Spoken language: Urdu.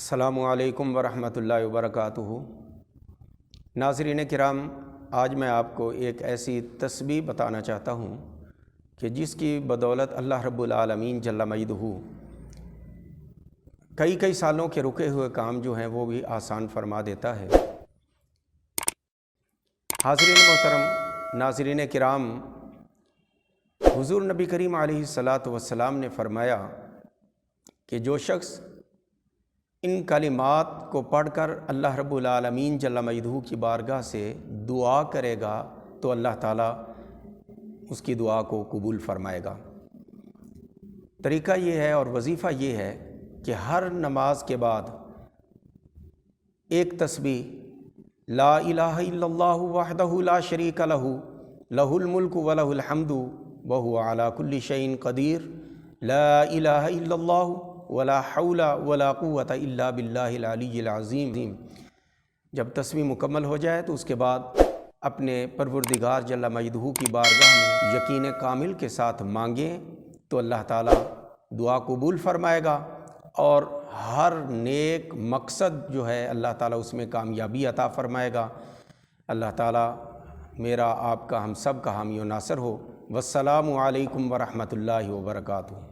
السلام علیکم ورحمۃ اللہ وبرکاتہ۔ ناظرین کرام، آج میں آپ کو ایک ایسی تسبیح بتانا چاہتا ہوں کہ جس کی بدولت اللہ رب العالمین جل مجدہ کئی سالوں کے رکے ہوئے کام جو ہیں وہ بھی آسان فرما دیتا ہے۔ حاضرین محترم، ناظرین کرام، حضور نبی کریم علیہ الصلاۃ والسلام نے فرمایا کہ جو شخص ان کلمات کو پڑھ کر اللہ رب العالمین جل مجدہ کی بارگاہ سے دعا کرے گا تو اللہ تعالیٰ اس کی دعا کو قبول فرمائے گا۔ طریقہ یہ ہے اور وظیفہ یہ ہے کہ ہر نماز کے بعد ایک تسبیح لا الہ الا اللہ وحدہ لا شریک لہ لہ الملک ولہ الحمد وہو علی کل شیء قدیر لا الہ الا اللہ ولا حول ولا قوت الا باللہ العلی العظیم۔ جب تسبیح مکمل ہو جائے تو اس کے بعد اپنے پروردگار جل مجدہ کی بارگاہ میں یقین کامل کے ساتھ مانگیں تو اللہ تعالیٰ دعا قبول فرمائے گا اور ہر نیک مقصد جو ہے اللہ تعالیٰ اس میں کامیابی عطا فرمائے گا۔ اللہ تعالیٰ میرا، آپ کا، ہم سب کا حامی و ناصر ہو۔ والسلام علیکم ورحمۃ اللہ وبرکاتہ۔